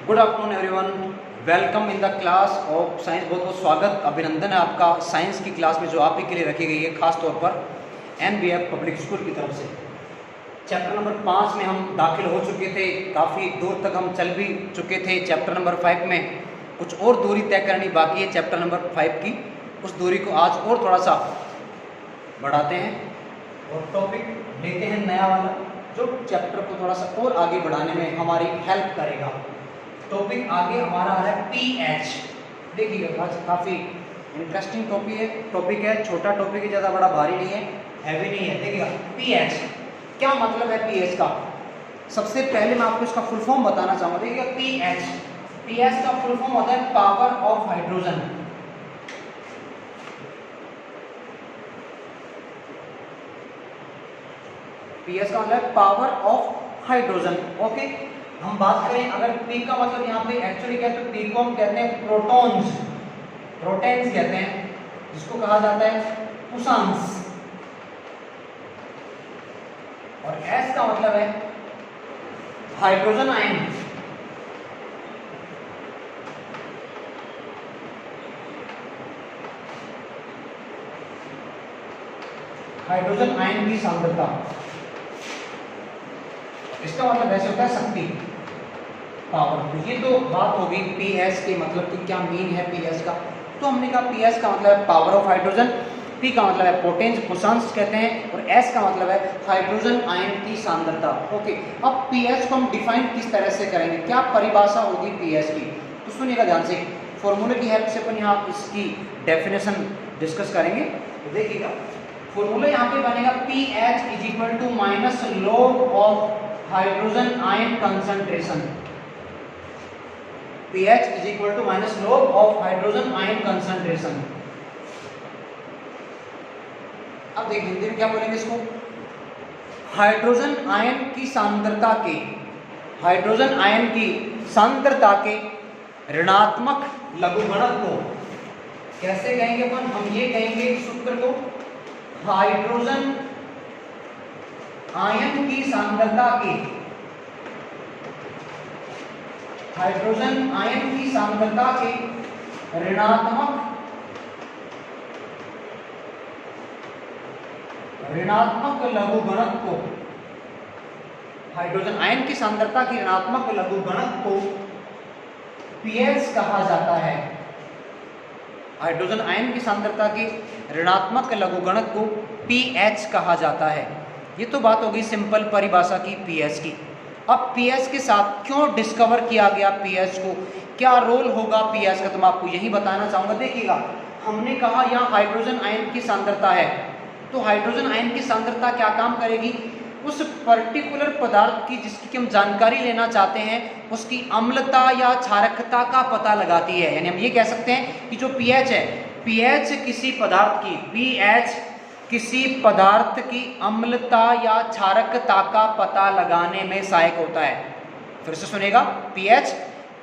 Good afternoon everyone, welcome in the class of science. बहुत बहुत स्वागत, अभिनंदन है आपका साइंस की क्लास में जो आप ही के लिए रखी गई है, खास तौर पर NBF पब्लिक स्कूल की तरफ से। चैप्टर नंबर 5 में हम दाखिल हो चुके थे, काफ़ी दूर तक हम चल भी चुके थे। चैप्टर नंबर 5 में कुछ और दूरी तय करनी बाकी है चैप्टर नंबर 5 की। उस दूरी को आज और थोड़ा सा बढ़ाते हैं और टॉपिक लेते हैं नया वाला, जो चैप्टर को थोड़ा सा और आगे बढ़ाने में हमारी हेल्प करेगा। टॉपिक आगे हमारा है pH। देखिएगा काफ़ी इंटरेस्टिंग टॉपिक है, छोटा टॉपिक है, ज़्यादा बड़ा भारी नहीं है, हैवी नहीं है। देखिएगा pH क्या मतलब है pH का। सबसे पहले मैं आपको इसका फुल फॉर्म बताना चाहूँगा। देखिएगा pH का फुल फॉर्म होता है पावर ऑफ हाइड्रोजन। pH का मतलब पावर ऑफ हाइड्रोजन। ओके, हम बात करें अगर P का मतलब यहाँ पे एक्चुअली क्या है, तो P को हम कहते हैं प्रोटॉन्स कहते हैं, जिसको कहा जाता है पुसांस। और S का मतलब है हाइड्रोजन आयन। हाइड्रोजन आयन की सांद्रता, इसका मतलब ऐसे होता है शक्ति, पावर। तो ये तो बात होगी pH के मतलब कि क्या मीन है pH का। तो हमने कहा pH का मतलब है पावर ऑफ हाइड्रोजन, P का मतलब है पोटेंस, पुसांस कहते हैं, और S का मतलब है हाइड्रोजन आयन की सांद्रता। ओके, अब pH को हम डिफाइन किस तरह से करेंगे, क्या परिभाषा होगी pH की, तो सुनिएगा ध्यान से। फॉर्मूले की हेल्प से अपन यहाँ इसकी डेफिनेशन डिस्कस करेंगे। तो देखिएगा फॉर्मूला यहाँ पे बनेगा pH is equal to minus log of hydrogen ion concentration. pH is equal to minus log of hydrogen ion concentration. अब देखिए हिंदी में क्या बोलेंगे इसको, हाइड्रोजन आयन की सांद्रता के, हाइड्रोजन आयन की सांद्रता के ऋणात्मक लघुगणक को कैसे कहेंगे अपन, हम ये कहेंगे सूत्र को, हाइड्रोजन आयन की सांद्रता के, हाइड्रोजन आयन की सांद्रता के ऋणात्मक लघुगणक को, हाइड्रोजन आयन की सांद्रता की ऋणात्मक लघुगणक को pH कहा जाता है। हाइड्रोजन आयन की सांद्रता की ऋणात्मक लघुगणक को pH कहा जाता है। ये तो बात होगी सिंपल परिभाषा की pH की। अब pH के साथ क्यों डिस्कवर किया गया pH को, क्या रोल होगा pH का, तो मैं आपको यही बताना चाहूंगा। देखिएगा हमने कहा यहाँ हाइड्रोजन आयन की सांद्रता है, तो हाइड्रोजन आयन की सांद्रता क्या काम करेगी, उस पर्टिकुलर पदार्थ की जिसकी हम जानकारी लेना चाहते हैं उसकी अम्लता या क्षारकता का पता लगाती है। यानी हम ये कह सकते हैं कि जो pH है, pH किसी पदार्थ की, pH किसी पदार्थ की अम्लता या क्षारकता का पता लगाने में सहायक होता है। फिर से सुनेगा, pH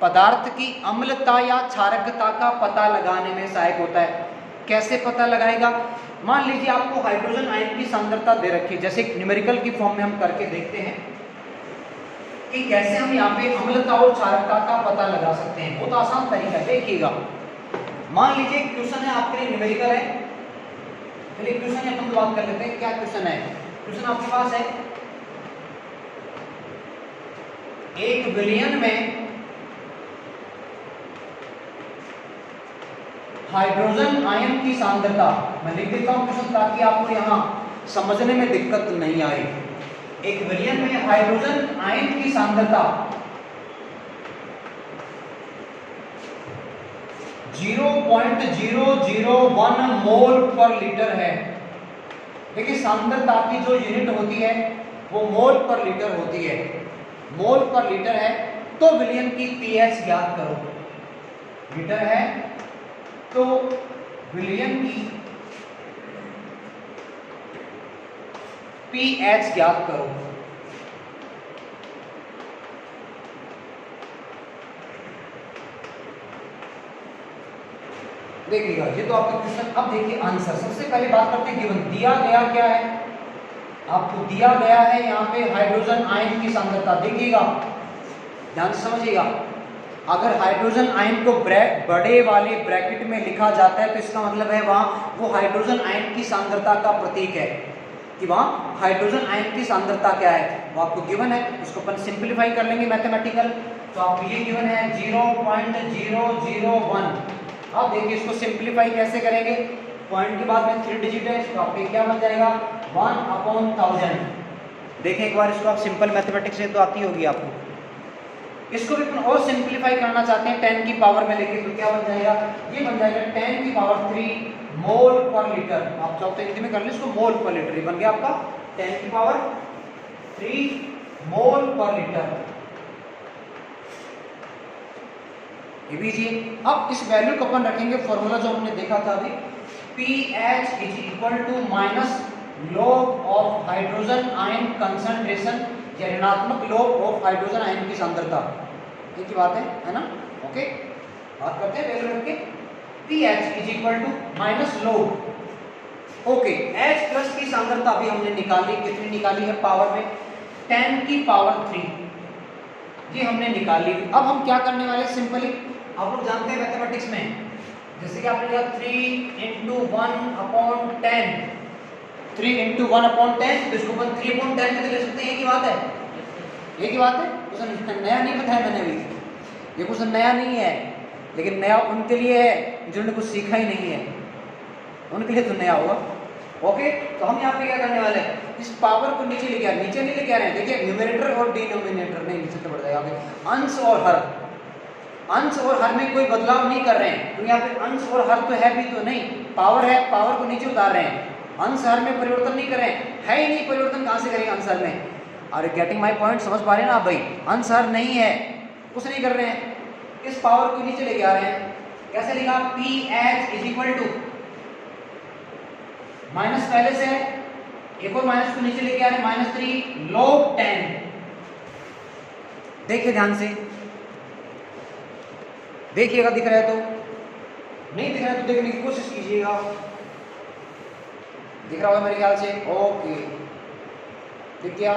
पदार्थ की अम्लता या क्षारकता का पता लगाने में सहायक होता है। कैसे पता लगाएगा, मान लीजिए आपको हाइड्रोजन आयन की सांद्रता दे रखी है, जैसे न्यूमेरिकल की फॉर्म में हम करके देखते हैं कि कैसे हम यहाँ पे अम्लता और क्षारकता का पता लगा सकते हैं। बहुत आसान तरीका है, देखिएगा। मान लीजिए क्वेश्चन है आपके लिए, न्यूमेरिकल है, चलिए क्वेश्चन अपन बात कर लेते हैं। क्या क्वेश्चन है, क्वेश्चन आपके पास है, एक विलयन में हाइड्रोजन आयन की सांद्रता, मैं लिख देता हूं क्वेश्चन ताकि आपको यहां समझने में दिक्कत नहीं आए। एक विलयन में हाइड्रोजन आयन की सांद्रता 0.001 मोल पर लीटर है। देखिए सांद्रता की जो यूनिट होती है वो मोल पर लीटर होती है, मोल पर लीटर है, तो विलयन की pH ज्ञात करो। लीटर है तो विलयन की pH ज्ञात करो। देखिएगा ये तो आपका क्वेश्चन। अब देखिए आंसर, सबसे पहले बात करते हैं गिवन, दिया गया क्या है, आपको दिया गया है यहाँ पे हाइड्रोजन आयन की सांद्रता। देखिएगा ध्यान से समझिएगा, अगर हाइड्रोजन आयन को बड़े वाले ब्रैकेट में लिखा जाता है तो इसका मतलब है वहाँ वो हाइड्रोजन आयन की सांद्रता का प्रतीक है, कि वहाँ हाइड्रोजन आयन की सांद्रता क्या है वो आपको गिवन है। उसको अपन सिंप्लीफाई कर लेंगे मैथमेटिकल, तो आपको ये गिवन है 0.001। अब देखिए इसको सिंप्लीफाई कैसे करेंगे, पॉइंट के बाद में 3 डिजिट है तो आपके क्या बन जाएगा 1/1000। देखें एक बार इसको, आप सिंपल मैथमेटिक्स से तो आती होगी आपको। इसको भी अपन और सिंप्लीफाई करना चाहते हैं 10 की पावर में लेके, तो क्या बन जाएगा, ये बन जाएगा 10 की पावर 3 मोल पर लीटर। आप चाहो तो हिंदी में कर लो इसको, मोल पर लीटर। ये बन गया आपका 10 की पावर 3 मोल पर लीटर। ये लीजिए। अब इस वैल्यू को अपन रखेंगे फॉर्मूला जो हमने देखा था अभी, pH is equal to minus log of hydrogen ion concentration, या ऋणात्मक log ऑफ हाइड्रोजन आयन की सांद्रता। एक ही बात है ना। ओके, बात करते हैं वैल्यू रख के। pH is equal to minus log। Okay, H plus की सांद्रता अभी हमने निकाली, कितनी निकाली है पावर में 10 की पावर 3, ये हमने निकाली। अब हम क्या करने वाले हैं, सिंपली आप लोग जानते हैं मैथमेटिक्स में, जैसे कि आपने लिखा 3 × 1/10, 3 × 1/10, तो इसको अपन 3/10 में ले सकते हैं। एक ही बात है, एक ही बात है, कुछ नया नहीं बताया मैंने अभी, ये कुछ नया नहीं है, लेकिन नया उनके लिए है जिन्होंने कुछ सीखा ही नहीं है, उनके लिए तो नया होगा। ओके, तो हम यहाँ पे क्या करने वाले हैं, इस पावर को नीचे लेके आ रहे हैं, नीचे नहीं लेके आ रहे हैं। देखिए न्यूमरेटर और डिनोमिनेटर नहीं, नीचे तो बढ़ जाएगा आगे। अंश और हर, अंश और हर में कोई बदलाव नहीं कर रहे हैं, तो यहाँ पे अंश और हर तो है भी तो नहीं, पावर है, पावर को नीचे उतार रहे हैं, अंश हर में परिवर्तन नहीं कर रहे हैं, है ही नहीं, परिवर्तन कहाँ से करेंगे अंश हर में। अरे गेटिंग माई पॉइंट, समझ पा रहे हैं ना आप भाई, अंश हर नहीं है, कुछ नहीं कर रहे हैं, इस पावर को नीचे लेके आ रहे हैं। कैसे लिखा, pH is equal to minus पहले से है, एक और माइनस को नीचे लेके आ रहे हैं, -3 log 10। देखिए ध्यान से, देखिएगा, दिख रहा है तो, नहीं दिख रहा है तो देखने की कोशिश कीजिएगा, दिख रहा होगा मेरे ख्याल से। ओके, दिख गया,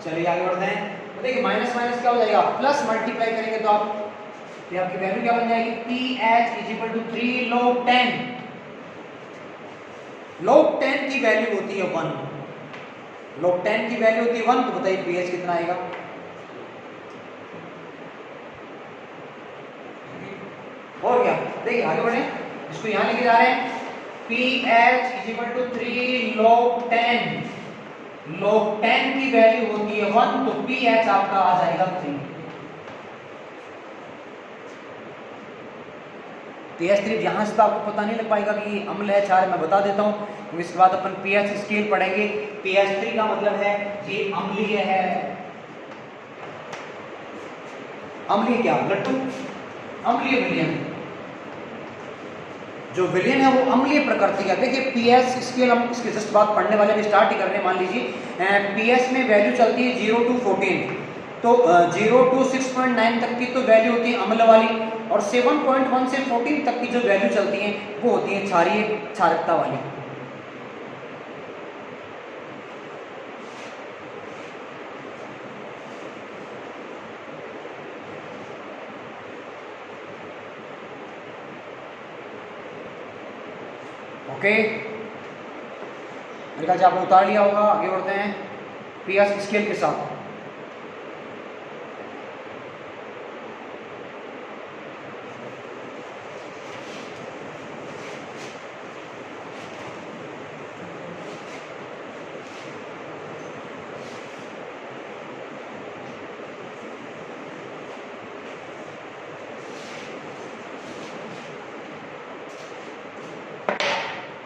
चलिए आगे बढ़ते हैं। तो देखिए माइनस माइनस क्या हो जाएगा, प्लस मल्टीप्लाई करेंगे तो आप ये आपकी वैल्यू क्या बन जाएगी, pH is equal to 3 log 10। log 10 की वैल्यू होती है 1, log 10 की वैल्यू होती है 1, तो बताइए pH कितना आएगा। और क्या, देखिए आगे बढ़े, इसको यहां लेके जा रहे हैं, pH is equal to 3 log 10, log 10 की वैल्यू होती है 1, तो pH आपका आ जाएगा 3। pH 3 यहाँ से तो आपको पता नहीं लग पाएगा कि अम्ल है क्षार है, मैं बता देता हूँ। तो इसके बाद अपन pH स्केल पढ़ेंगे। pH 3 का मतलब है ये अम्लीय है, अम्लीय क्या लट्टू, अम्लीय विलयन, जो विलयन है वो अम्लीय प्रकृति का। देखिए pH स्केल हम इसके जस्ट बात पढ़ने वाले में स्टार्ट ही कर रहे हैं। मान लीजिए pH में वैल्यू चलती है 0 to 14, तो 0 to 6.9 तक की तो वैल्यू होती है अम्ल वाली, और 7.1 से 14 तक की जो वैल्यू चलती है वो होती है क्षारीय, क्षारकता वाली। ओके, मेरे ख्याल से आपने उतार लिया होगा। आगे बढ़ते हैं pH स्केल के साथ।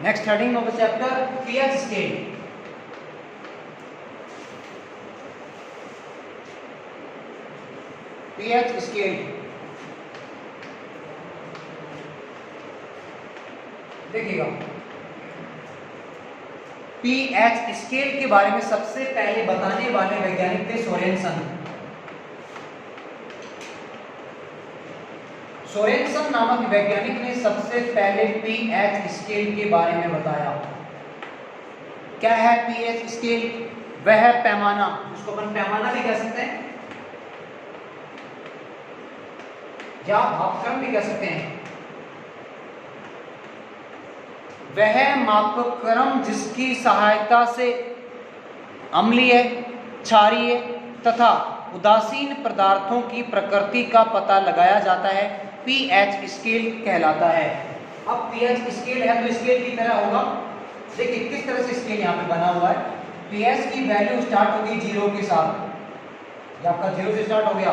Next heading of the chapter, pH scale. pH scale देखिएगा, pH स्केल के बारे में सबसे पहले बताने वाले वैज्ञानिक थे सोरेनसन। सोरेनसन नामक वैज्ञानिक ने सबसे पहले pH स्केल के बारे में बताया। क्या है pH स्केल? वह है पैमाना, उसको अपन पैमाना भी कह सकते हैं। या मापक्रम भी कह सकते हैं। वह मापक्रम जिसकी सहायता से अम्लीय, क्षारीय तथा उदासीन पदार्थों की प्रकृति का पता लगाया जाता है, पीएच स्केल कहलाता है। अब पीएच स्केल है तो स्केल की तरह होगा। देखिए किस तरह से स्केल यहाँ पे बना हुआ है। पीएच की वैल्यू स्टार्ट होगी 0 के साथ, ये आपका 0 से स्टार्ट हो गया,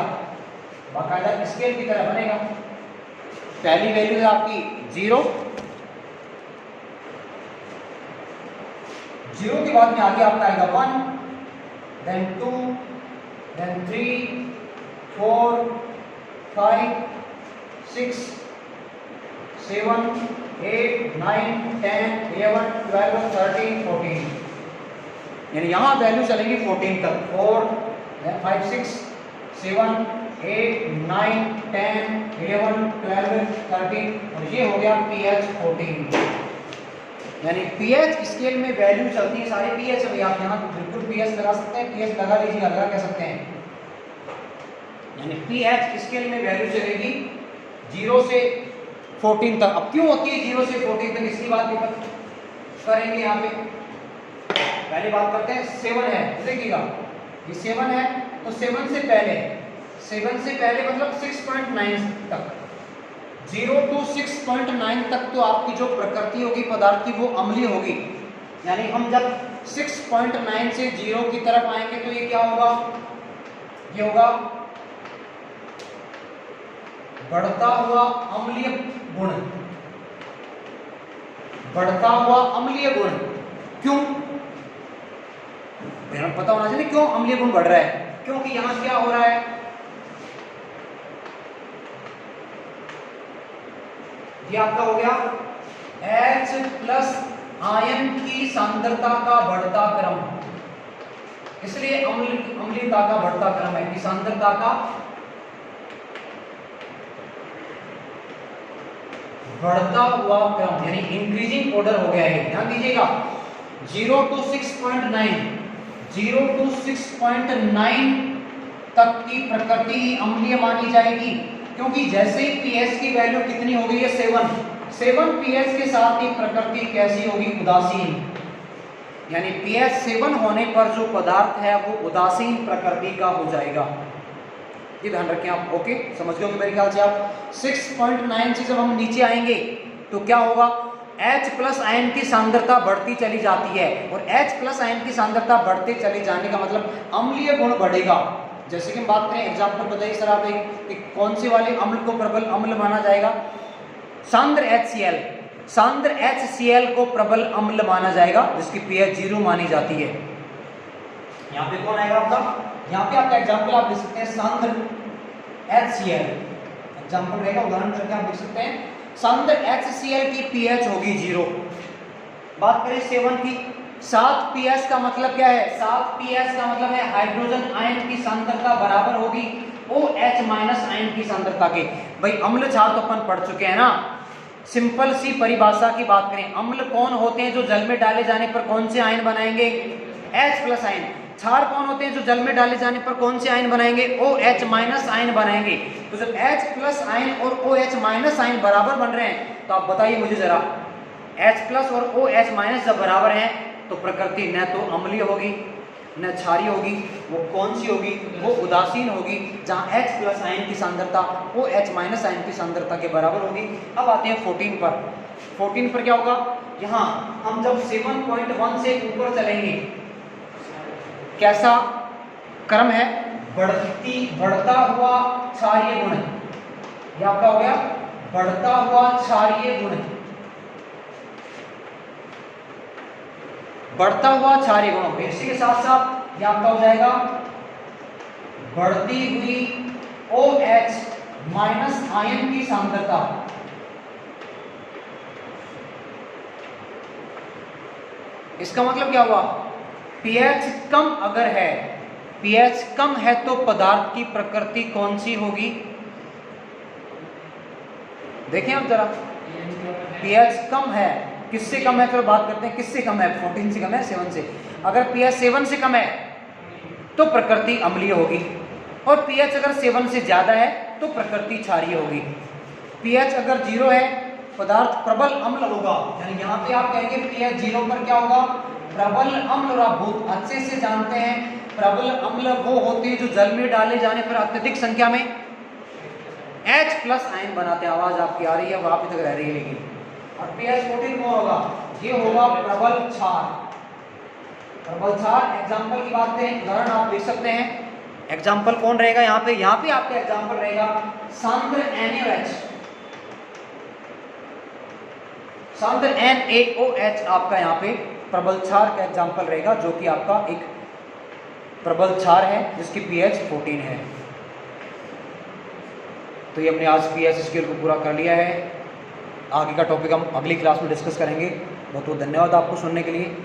बाकायदा स्केल की तरह बनेगा। पहली वैल्यू है आपकी 0, 0 के बाद में आगे आपका आएगा 1, then 2, then 3, 4, 5, 6, 7, 8, 9, 10, 11, 12, 13, 14, यानी यहाँ वैल्यू चलेंगी 14 तक। 4, 5, 6, 7, 8, 9, 10, 11, 12, 13 और ये हो गया pH 14। यानी pH स्केल में वैल्यू चलती है सारे pH। अभी आप यहाँ बिल्कुल pH लगा सकते हैं, pH लगा लीजिए, लगा कह सकते हैं। यानी pH स्केल में वैल्यू चलेगी 0 से 14 तक। अब क्यों होती है 0 से 14 तक, इसकी बात भी करेंगे यहाँ पे। पहले बात करते हैं 7 है, देखिएगा ये 7 है तो 7 से पहले मतलब 6.9 तक, 0 to 6.9 तक तो आपकी जो प्रकृति होगी पदार्थ की वो अम्लीय होगी। यानी हम जब 6.9 से 0 की तरफ आएंगे तो ये क्या होगा, ये होगा बढ़ता हुआ अम्लीय गुण, बढ़ता हुआ अम्लीय गुण। क्यों, हमें पता होना चाहिए क्यों अम्लीय गुण बढ़ रहा है। क्योंकि यहां क्या हो रहा है, ये आपका हो गया H+ आयन की सांद्रता का बढ़ता क्रम, इसलिए अम्लीयता का बढ़ता क्रम है कि सांद्रता का बढ़ता हुआ क्रम, यानी इंक्रीजिंग ऑर्डर हो गया है। ध्यान दीजिएगा 0 to 6.9, 0 to 6.9 तक की प्रकृति ही अम्लीय मानी जाएगी। क्योंकि जैसे ही pH की वैल्यू कितनी हो गई है 7 pH के साथ ही प्रकृति कैसी होगी, उदासीन। यानी pH 7 होने पर जो पदार्थ है वो उदासीन प्रकृति का हो जाएगा। ये ध्यान रखें आप। ओके, समझ गए मेरे ख्याल से आप। 6.9 से जब हम नीचे आएंगे तो क्या होगा, H+ आयन की सांद्रता बढ़ती चली जाती है और H+ आयन की सांद्रता बढ़ते चले जाने का मतलब अम्लीय गुण बढ़ेगा। जैसे कि हम बात करें, एग्जाम्पल बताइए सर आप, एक कौन से वाले अम्ल को प्रबल अम्ल माना जाएगा, सांद्र HCl, सांद्र HCl को प्रबल अम्ल माना जाएगा जिसकी pH 0 मानी जाती है। यहाँ पे कौन आएगा आपका, यहाँ पे आपका एग्जाम्पल आप लिख सकते हैं सांद्र HCl, एग्जाम्पल रहेगा, उदाहरण करके आप लिख सकते हैं सांद्र HCl की pH होगी 0। बात करें 7 की, 7 pH का मतलब क्या है, 7 pH का मतलब है हाइड्रोजन आयन की सांद्रता बराबर होगी OH- आयन की सांद्रता के। भाई अम्ल क्षार तो अपन पढ़ चुके हैं ना, सिंपल सी परिभाषा की बात करें, अम्ल कौन होते हैं जो जल में डाले जाने पर कौन से आयन बनाएंगे, H+ आयन। क्षार कौन होते हैं जो जल में डाले जाने पर कौन से आयन बनाएंगे, OH- आयन बनाएंगे। तो जब H+ आयन और OH- आयन बराबर बन रहे हैं तो आप बताइए मुझे जरा, H+ और OH- जब बराबर हैं तो प्रकृति न तो अम्लीय होगी न क्षारीय होगी, वो कौन सी होगी, वो उदासीन होगी, जहां H+ आयन की सांद्रता OH- आयन की सांद्रता के बराबर होगी। अब आते हैं 14 पर। 14 पर क्या होगा, यहाँ हम जब 7.1 से ऊपर चलेंगे, कैसा क्रम है, बढ़ता हुआ क्षारीय गुण, ये आपका हो गया बढ़ता हुआ क्षारीय गुण, बढ़ता हुआ क्षारीय गुण। इसी के साथ साथ ये आपका हो जाएगा बढ़ती हुई OH- आयन की सांद्रता। इसका मतलब क्या हुआ, pH कम अगर है, pH कम है तो पदार्थ की प्रकृति कौन सी होगी, देखें आप जरा, pH कम है, किससे कम है, चलो बात करते हैं किससे कम है, 14 से कम है, 7 से। अगर pH 7 से कम है तो प्रकृति अम्लीय होगी, और pH अगर 7 से ज्यादा है तो प्रकृति क्षारीय होगी। pH अगर 0 है पदार्थ प्रबल अम्ल होगा, यानी यहाँ पे आप कहेंगे pH 0 पर क्या होगा, प्रबल अम्ल। और आप बहुत अच्छे से जानते हैं प्रबल अम्ल वो होते हैं जो जल में डाले जाने पर अत्यधिक संख्या में H+ आयन बनाते हैं। आवाज आपकी आ रही है, वहां पे तक रह रही है लेकिन। और pH 14 कौन होगा, ये होगा प्रबल क्षार। प्रबल क्षार एग्जाम्पल की बात करें, उदाहरण आप लिख सकते हैं। एग्जाम्पल कौन रहेगा यहाँ पे आपका एग्जाम्पल रहेगा सांद्र NaOH। सांद्र NaOH आपका यहाँ पे प्रबल क्षार का एग्जाम्पल रहेगा, जो कि आपका एक प्रबल क्षार है जिसकी pH 14 है। तो ये हमने आज pH स्केल को पूरा कर लिया है। आगे का टॉपिक हम अगली क्लास में डिस्कस करेंगे। बहुत बहुत धन्यवाद आपको सुनने के लिए।